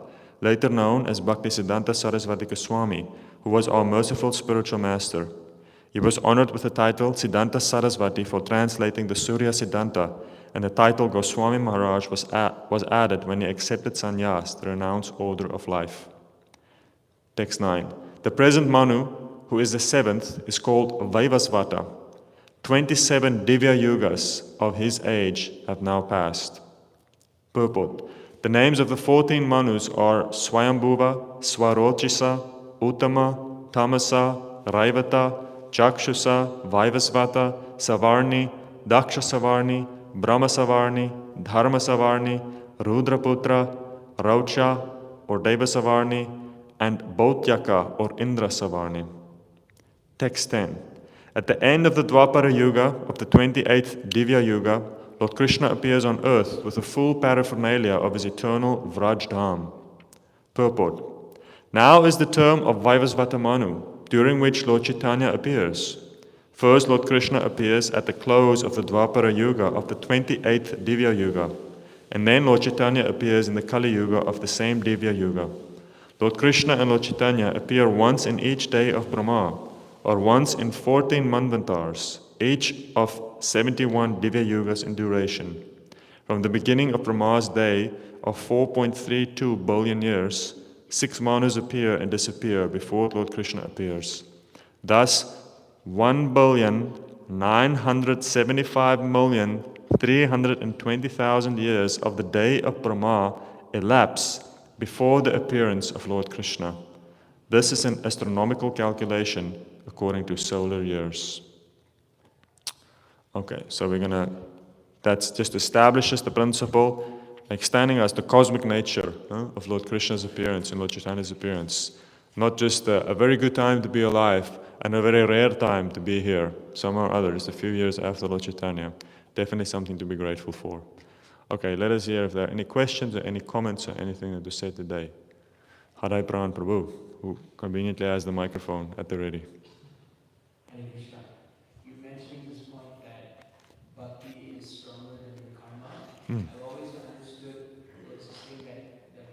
later known as Bhaktisiddhanta Saraswati Goswami, who was our merciful spiritual master. He was honored with the title Siddhanta Saraswati for translating the Surya Siddhanta, and the title Goswami Maharaj was added when he accepted sannyas, the renounced order of life. Text 9. The present Manu, who is the 7th, is called Vaivasvata. 27 Divya Yugas of his age have now passed. Purport. The names of the 14 Manus are Swayambhuva, Swarochisa, Uttama, Tamasa, Raivata, Chakshusa, Vaivasvata, Savarni, Daksha Savarni, Brahma Savarni, Dharma Savarni, Rudraputra, Raucha or Deva Savarni, and Bhautyaka or Indra Savarni. Text 10. At the end of the Dvapara Yuga of the 28th Divya Yuga, Lord Krishna appears on earth with the full paraphernalia of his eternal Vrajdham. Purport. Now is the term of Vaivasvata Manu, during which Lord Chaitanya appears. First, Lord Krishna appears at the close of the Dvapara Yuga of the 28th Divya Yuga, and then Lord Chaitanya appears in the Kali Yuga of the same Divya Yuga. Lord Krishna and Lord Chaitanya appear once in each day of Brahma, or once in 14 Manvantars, each of 71 Divya Yugas in duration. From the beginning of Brahma's day of 4.32 billion years 6 Manus appear and disappear before Lord Krishna appears. Thus, 1,975,320,000 years of the day of Brahma elapse before the appearance of Lord Krishna. This is an astronomical calculation according to solar years. Okay, so that just establishes the principle, extending us the cosmic nature of Lord Krishna's appearance and Lord Chaitanya's appearance. Not just a very good time to be alive and a very rare time to be here, somehow or other, just a few years after Lord Chaitanya. Definitely something to be grateful for. Okay, let us hear if there are any questions or any comments or anything that was said today. Harai Pran Prabhu, who conveniently has the microphone at the ready. Hare Krishna. You mentioned this point that bhakti is stronger than karma. I've always understood there's this thing that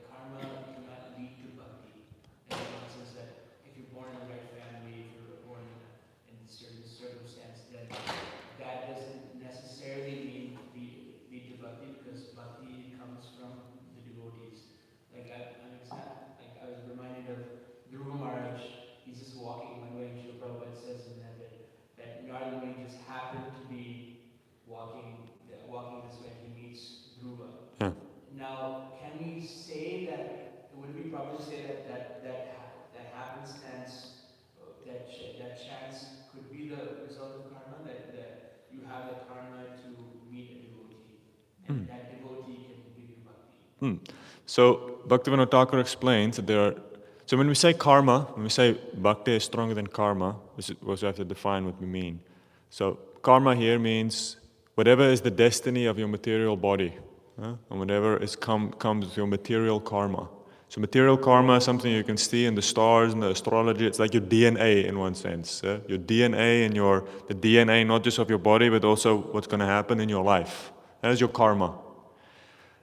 karma cannot lead to bhakti. In the sense that if you're born in the right family, if you're born in a certain circumstance, then that doesn't necessarily lead to bhakti, because bhakti comes from the devotees. Like I was reminded of Dhruva Maharaj. He's just walking one way, and Srila Prabhupada says in that Narada Muni just happened to be walking this way, and he meets Dhruva. Yeah. Now, can we say that, would it be proper to say that happenstance, that chance could be the result of karma, that you have the karma to meet a devotee, and that devotee can give you bhakti? So Bhaktivinoda Thakur explains that so when we say karma, when we say bhakti is stronger than karma, we also have to define what we mean. So karma here means whatever is the destiny of your material body, and whatever comes with your material karma. So material karma is something you can see in the stars and the astrology. It's like your DNA in one sense. Your DNA and the DNA not just of your body, but also what's going to happen in your life. That is your karma.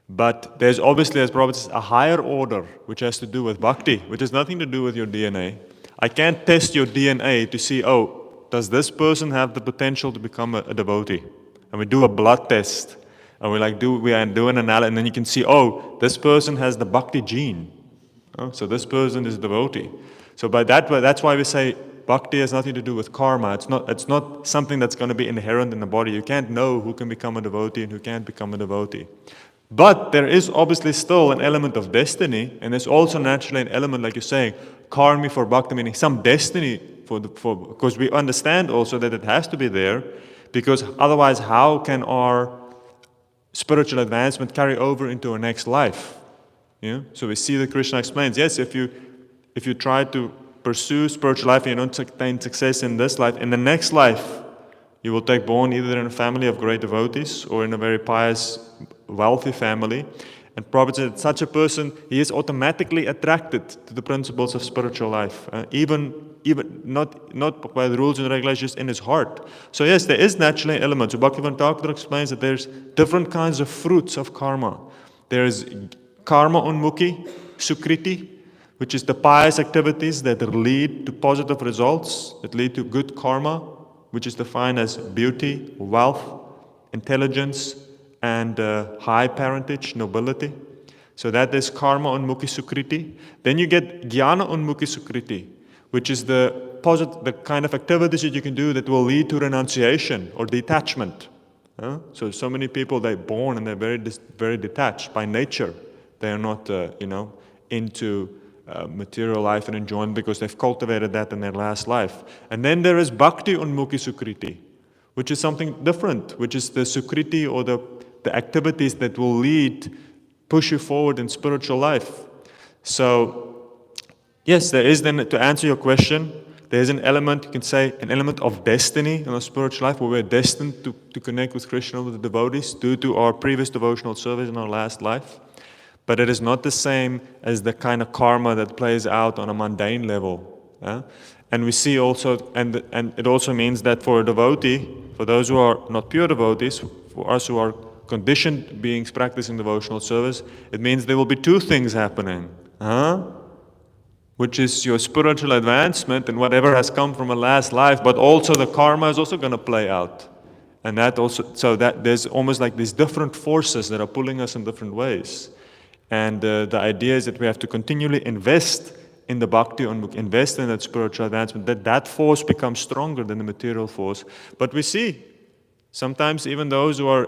But there's obviously, as Prabhupada says, a higher order which has to do with bhakti, which has nothing to do with your DNA. I can't test your DNA to see, does this person have the potential to become a devotee? And we do a blood test, and we do an analysis, and then you can see, this person has the bhakti gene. So this person is a devotee. So that's why we say bhakti has nothing to do with karma. It's not something that's going to be inherent in the body. You can't know who can become a devotee and who can't become a devotee. But there is obviously still an element of destiny, and there's also naturally an element, like you're saying, karmi for bhakti, meaning some destiny because we understand also that it has to be there, because otherwise how can our spiritual advancement carry over into our next life? So we see that Krishna explains, yes, if you try to pursue spiritual life and you don't attain success in this life, in the next life you will take born either in a family of great devotees or in a very pious, wealthy family. And Prabhupada said, such a person, he is automatically attracted to the principles of spiritual life, even not by the rules and regulations, in his heart. So yes, there is naturally an element. So Bhaktivinoda Thakur explains that there's different kinds of fruits of karma. There is karma unmukhi, sukriti, which is the pious activities that lead to positive results, that lead to good karma, which is defined as beauty, wealth, intelligence, and high parentage, nobility. So that is karma unmukhi sukriti. Then you get jnana unmukhi sukriti, which is the kind of activities that you can do that will lead to renunciation or detachment. So many people, they're born and they're very detached by nature. They are not, into material life and enjoyment because they've cultivated that in their last life. And then there is bhakti unmukhi sukriti, which is something different, which is the sukriti or the activities that will push you forward in spiritual life. So, yes, there is then, to answer your question, there is an element, you can say, an element of destiny in our spiritual life where we're destined to connect with Krishna, with the devotees, due to our previous devotional service in our last life. But it is not the same as the kind of karma that plays out on a mundane level. And we see also, and it also means that for a devotee, for those who are not pure devotees, for us who are conditioned beings practicing devotional service, it means there will be two things happening. Which is your spiritual advancement and whatever has come from a last life, but also the karma is also going to play out. And that also, so that there's almost like these different forces that are pulling us in different ways. And the idea is that we have to continually invest in the bhakti, invest in that spiritual advancement, that force becomes stronger than the material force. But we see, sometimes even those who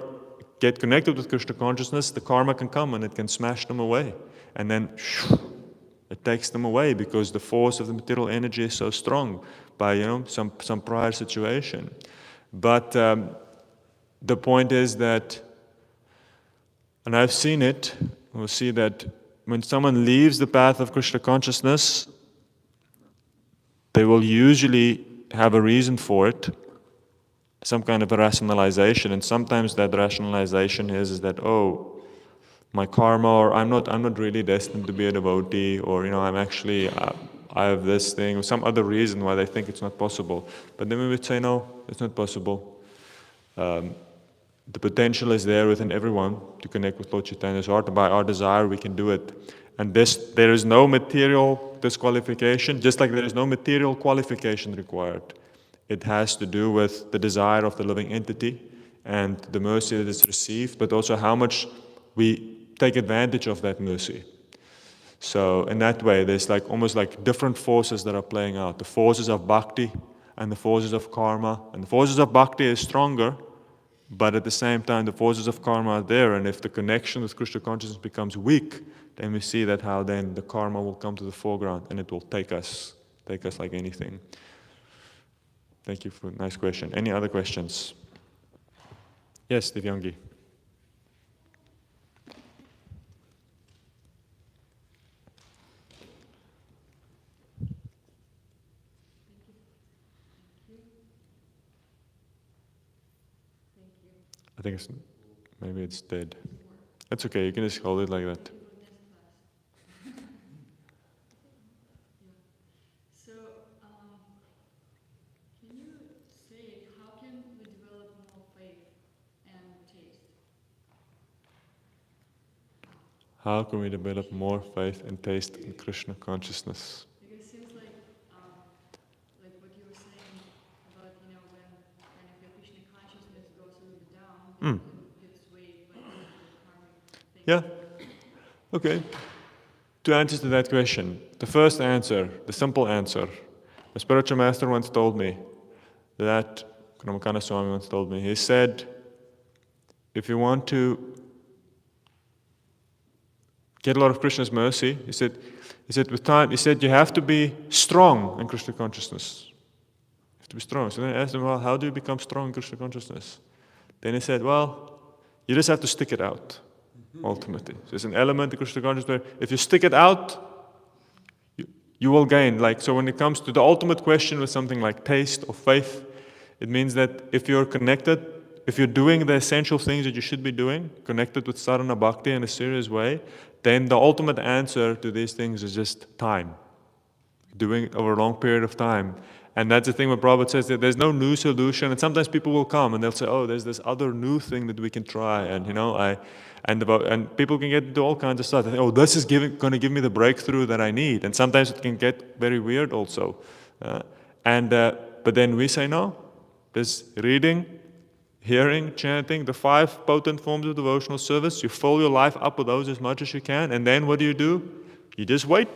get connected with Krishna consciousness, the karma can come and it can smash them away. And then it takes them away because the force of the material energy is so strong by some prior situation. But the point is that, and I've seen it, we'll see that when someone leaves the path of Krishna consciousness, they will usually have a reason for it, some kind of a rationalization, and sometimes that rationalization is that, oh, my karma, or I'm not really destined to be a devotee, or I'm actually I have this thing, or some other reason why they think it's not possible. But then we would say, no, it's not possible. The potential is there within everyone to connect with Lord Chaitanya's heart. By our desire, we can do it. And there is no material disqualification, just like there is no material qualification required. It has to do with the desire of the living entity and the mercy that is received, but also how much we take advantage of that mercy. So in that way, there's almost like different forces that are playing out. The forces of bhakti and the forces of karma. And the forces of bhakti is stronger, but at the same time, the forces of karma are there. And if the connection with Krishna consciousness becomes weak, then we see that how then the karma will come to the foreground and it will take us like anything. Thank you for a nice question. Any other questions? Yes, Divyangi. I think maybe it's dead. That's okay, you can just hold it like that. So, can you say how can we develop more faith and taste? How can we develop more faith and taste in Krishna consciousness? Because it seems like what you were saying about, when kind of your Krishna consciousness goes a little bit down, then it gets swayed by the karmic thing. Yeah. Okay. Two answers to that question. The first answer, the simple answer, the spiritual master once told me that, Kramakana Swami once told me, he said, if you want to get a lot of Krishna's mercy, he said with time, you have to be strong in Krishna consciousness. You have to be strong. So then I asked him, well, how do you become strong in Krishna consciousness? Then he said, well, you just have to stick it out, ultimately. So there's an element in Krishna consciousness where if you stick it out, you will gain. So when it comes to the ultimate question with something like taste or faith, it means that if you're connected, if you're doing the essential things that you should be doing, connected with sadhana bhakti in a serious way, then the ultimate answer to these things is just time. Doing it over a long period of time. And that's the thing where Prabhupada says that there's no new solution, and sometimes people will come and they'll say, oh, there's this other new thing that we can try, and and people can get into all kinds of stuff. They think, oh, this is going to give me the breakthrough that I need, and sometimes it can get very weird also. But then we say no. There's reading, hearing, chanting, the 5 potent forms of devotional service. You fill your life up with those as much as you can, and then what do? You just wait.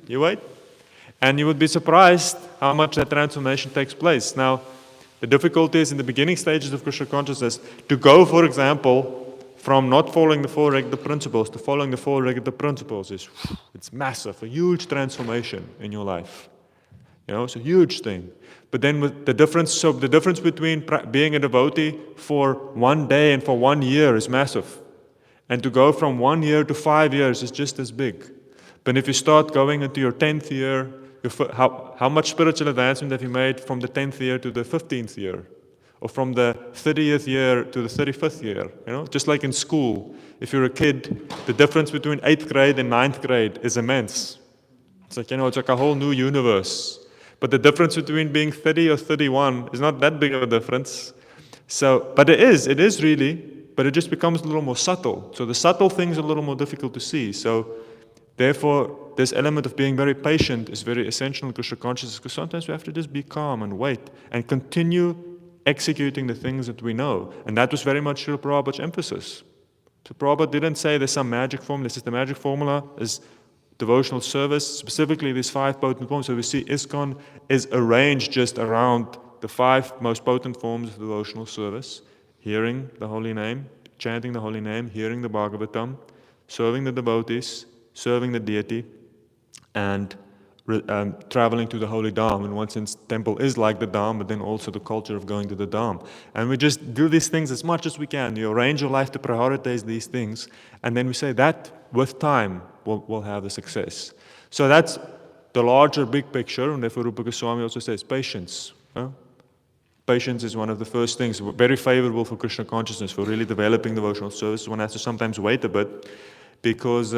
You wait. And you would be surprised how much that transformation takes place. Now, the difficulty is in the beginning stages of Krishna consciousness to go, for example, from not following the 4 regular principles to following the 4 regular principles it's massive, a huge transformation in your life. It's a huge thing. But then with the difference between being a devotee for 1 day and for 1 year is massive. And to go from 1 year to 5 years is just as big. But if you start going into your 10th year, how much spiritual advancement have you made from the 10th year to the 15th year? Or from the 30th year to the 35th year? Just like in school, if you're a kid, the difference between 8th grade and 9th grade is immense. It's like a whole new universe. But the difference between being 30 or 31 is not that big of a difference. But it is really, but it just becomes a little more subtle. So the subtle things are a little more difficult to see. So therefore, this element of being very patient is very essential in Krishna consciousness, because sometimes we have to just be calm and wait and continue executing the things that we know. And that was very much Srila Prabhupada's emphasis. So Prabhupada didn't say there's some magic formula. He says the magic formula is devotional service, specifically these 5 potent forms. So we see ISKCON is arranged just around the 5 most potent forms of devotional service: hearing the holy name, chanting the holy name, hearing the Bhagavatam, serving the devotees, serving the deity, and traveling to the holy Dham. In one sense, temple is like the Dham, but then also the culture of going to the Dham. And we just do these things as much as we can. You arrange your life to prioritize these things, and then we say that with time we'll have the success. So that's the larger big picture, and therefore Rupa Goswami also says patience. Patience is one of the first things, very favorable for Krishna consciousness, for really developing devotional service. One has to sometimes wait a bit, because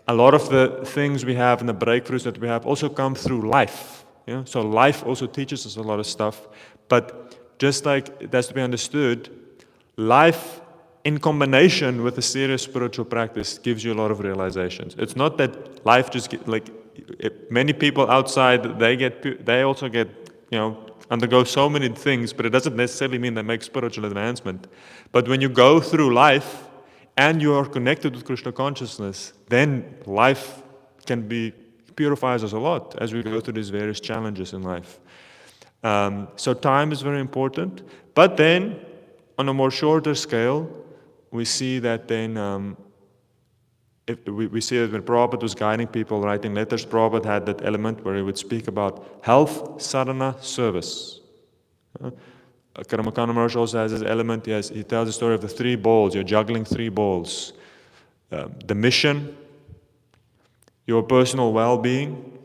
a lot of the things we have and the breakthroughs that we have also come through life. So life also teaches us a lot of stuff. But just like it has to be understood, life in combination with a serious spiritual practice gives you a lot of realizations. It's not that life just many people outside, they also get, undergo so many things, but it doesn't necessarily mean they make spiritual advancement. But when you go through life and you are connected with Krishna consciousness, then life purifies us a lot as we go through these various challenges in life. So time is very important. But then, on a more shorter scale, we see that then, we see that when Prabhupada was guiding people, writing letters, Prabhupada had that element where he would speak about health, sadhana, service. Caitanya-caritāmṛta also has this element. He tells the story of the 3 balls. You're juggling 3 balls. The mission, your personal well-being,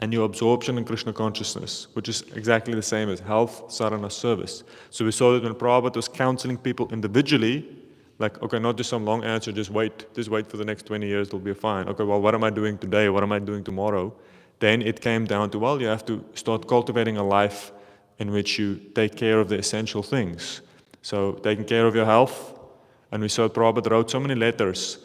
and your absorption in Krishna consciousness, which is exactly the same as health, sadhana, service. So we saw that when Prabhupada was counseling people individually, like, okay, not just some long answer, just wait for the next 20 years, it'll be fine. Okay, well, what am I doing today? What am I doing tomorrow? Then it came down to, well, you have to start cultivating a life in which you take care of the essential things. So taking care of your health, and we saw Prabhupada wrote so many letters.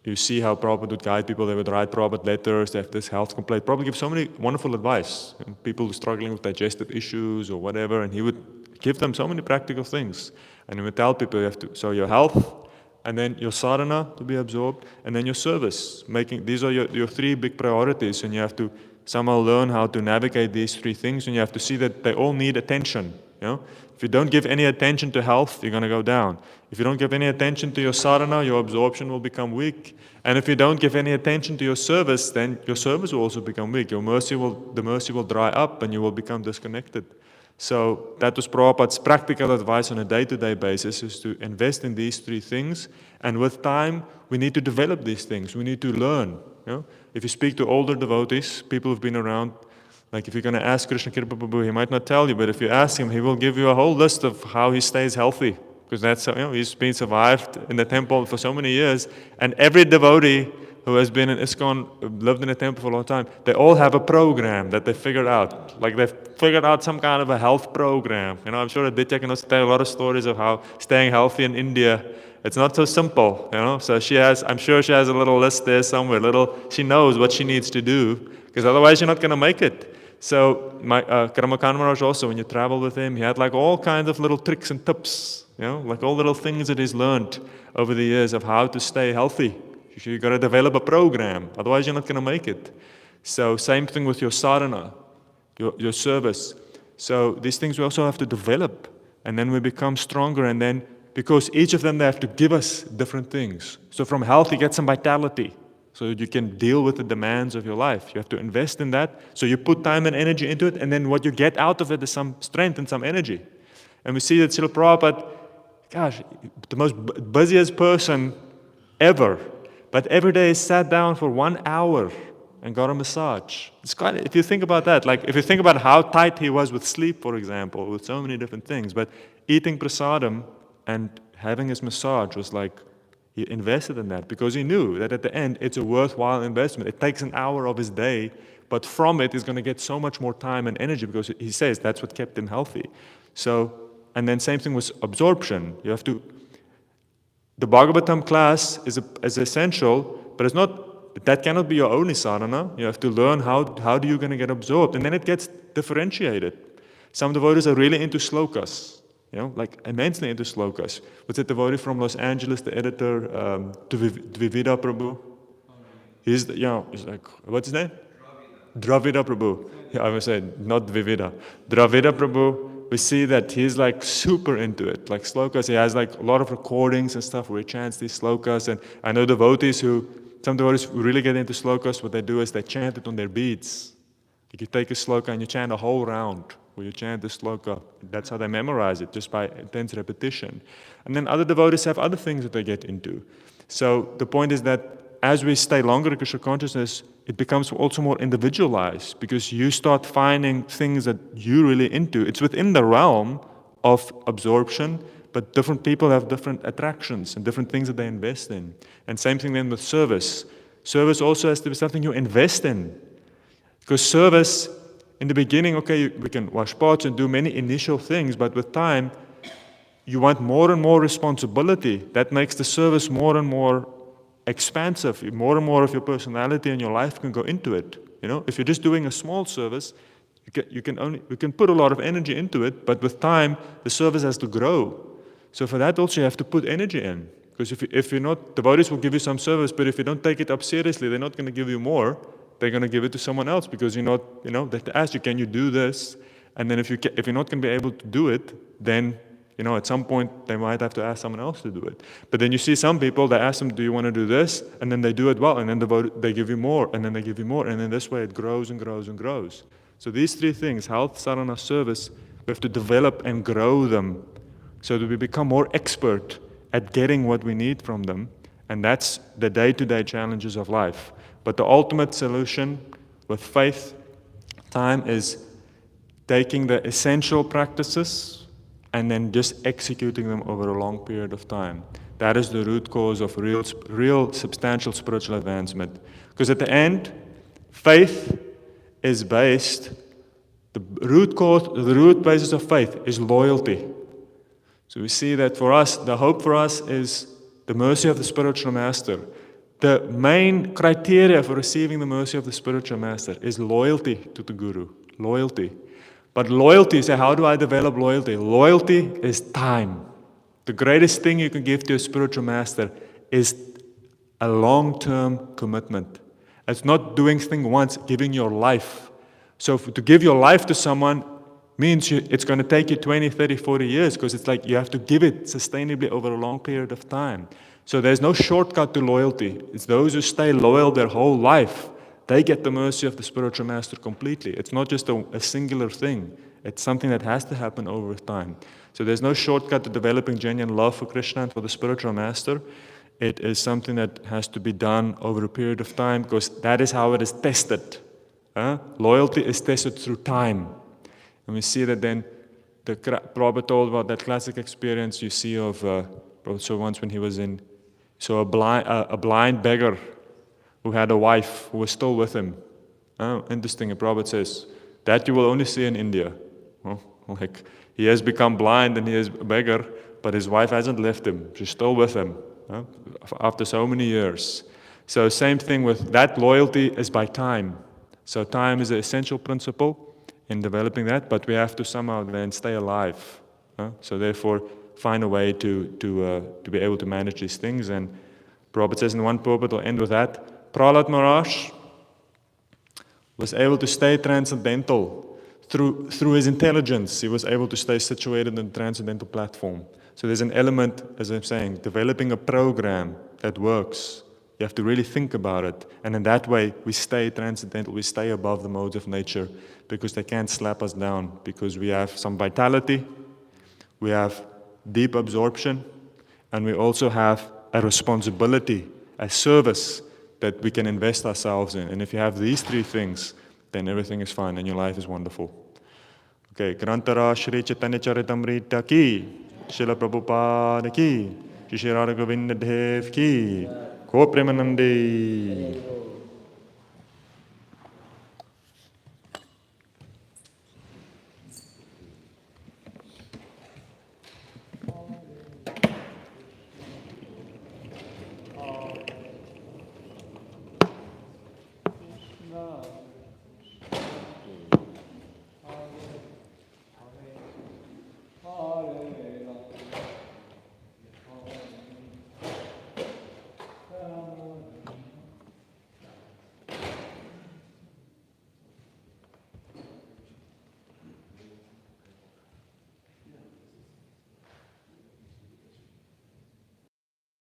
You see how Prabhupada would guide people. They would write Prabhupada letters, they have this health complaint. Prabhupada gives so many wonderful advice. People struggling with digestive issues or whatever, and he would give them so many practical things. And he would tell people, so your health, and then your sadhana to be absorbed, and then your service. These are your 3 big priorities, and you have to somehow learn how to navigate these 3 things, and you have to see that they all need attention. If you don't give any attention to health, you're going to go down. If you don't give any attention to your sadhana, your absorption will become weak. And if you don't give any attention to your service, then your service will also become weak. The mercy will dry up, and you will become disconnected. So that was Prabhupada's practical advice on a day-to-day basis, is to invest in these 3 things. And with time, we need to develop these things. We need to learn. If you speak to older devotees, people who've been around, like if you're going to ask Krishna Kripa Prabhu, he might not tell you, but if you ask him, he will give you a whole list of how he stays healthy. Because that's, he's been survived in the temple for so many years. And every devotee who has been in ISKCON, lived in a temple for a long time, they all have a program that they figured out. Like they've figured out some kind of a health program. I'm sure Aditya can also tell a lot of stories of how staying healthy in India, it's not so simple, So I'm sure she has a little list there somewhere, she knows what she needs to do, because otherwise you're not going to make it. So Caitanya-caritāmṛta also, when you travel with him, he had like all kinds of little tricks and tips, like all little things that he's learned over the years of how to stay healthy. You've got to develop a program, otherwise you're not going to make it. So same thing with your sadhana, your service. So these things we also have to develop, and then we become stronger, and then because each of them, they have to give us different things. So from health, you get some vitality, so that you can deal with the demands of your life. You have to invest in that, so you put time and energy into it, and then what you get out of it is some strength and some energy. And we see that Srila Prabhupada, the most busiest person ever, but every day he sat down for 1 hour and got a massage. If you think about that, like if you think about how tight he was with sleep, for example, with so many different things, but eating prasadam and having his massage was like, he invested in that because he knew that at the end it's a worthwhile investment. It takes an hour of his day, but from it he's going to get so much more time and energy, because he says that's what kept him healthy. So, and then same thing with absorption. You have to, the Bhagavatam class is essential, but that cannot be your only sadhana. You have to learn how do you going to get absorbed, and then it gets differentiated. Some devotees are really into slokas. like immensely into slokas. What's that devotee from Los Angeles, the editor, Dvivida Prabhu? He's like, what's his name? Dravida Prabhu. Yeah, I would say not Dvivida. Dravida Prabhu, we see that he's like super into it. Like slokas, he has like a lot of recordings and stuff where he chants these slokas. And I know some devotees who really get into slokas, what they do is they chant it on their beads. Like you take a sloka and you chant a whole round, where you chant the sloka. That's how they memorize it, just by intense repetition. And then other devotees have other things that they get into. So the point is that as we stay longer in Krishna consciousness, it becomes also more individualized, because you start finding things that you're really into. It's within the realm of absorption, but different people have different attractions and different things that they invest in. And same thing then with service. Service also has to be something you invest in. Because service, in the beginning, we can wash pots and do many initial things, but with time, you want more and more responsibility. That makes the service more and more expansive. More and more of your personality and your life can go into it. If you're just doing a small service, you can put a lot of energy into it, but with time, the service has to grow. So for that also you have to put energy in. Because if you're not, devotees will give you some service, but if you don't take it up seriously, they're not going to give you more. They're going to give it to someone else, because they ask you, can you do this? And then if you're not going to be able to do it, then at some point they might have to ask someone else to do it. But then you see some people, they ask them, do you want to do this? And then they do it well, and then they give you more, and then they give you more, and then this way it grows and grows and grows. So these three things, health, sadhana, service, we have to develop and grow them so that we become more expert at getting what we need from them. And that's the day-to-day challenges of life. But the ultimate solution with faith, time, is taking the essential practices and then just executing them over a long period of time. That is the root cause of real substantial spiritual advancement. Because at the end, faith is based, the root basis of faith is loyalty. So we see that for us, the hope for us is the mercy of the spiritual master. The main criteria for receiving the mercy of the spiritual master is loyalty to the guru. Loyalty. But loyalty, say, how do I develop loyalty? Loyalty is time. The greatest thing you can give to a spiritual master is a long-term commitment. It's not doing things once, giving your life. So to give your life to someone means it's going to take you 20, 30, 40 years, because it's like you have to give it sustainably over a long period of time. So there's no shortcut to loyalty. It's those who stay loyal their whole life. They get the mercy of the spiritual master completely. It's not just a singular thing. It's something that has to happen over time. So there's no shortcut to developing genuine love for Krishna and for the spiritual master. It is something that has to be done over a period of time, because that is how it is tested. Loyalty is tested through time. And we see that then, Prabhupada told about that classic experience you see of, so once when he was a blind beggar who had a wife who was still with him. Interesting, Prabhupada says, that you will only see in India. Like, he has become blind and he is a beggar, but his wife hasn't left him. She's still with him after so many years. So same thing with that, loyalty is by time. So time is an essential principle in developing that, but we have to somehow then stay alive. So therefore, find a way to be able to manage these things. And Prabhupada says in one purport, will end with that, Prahlad Maharaj was able to stay transcendental through his intelligence. He was able to stay situated in the transcendental platform. So there's an element, as I'm saying, developing a program that works. You have to really think about it. And in that way, we stay transcendental, we stay above the modes of nature, because they can't slap us down, because we have some vitality, we have deep absorption, and we also have a responsibility, a service that we can invest ourselves in. And if you have these three things, then everything is fine and your life is wonderful. Okay, Grantara Shri Caitanya-caritāmṛta ki, Srila Prabhupada ki, Shri Radha Govinda Dev ki, Ko Premanande. Krishna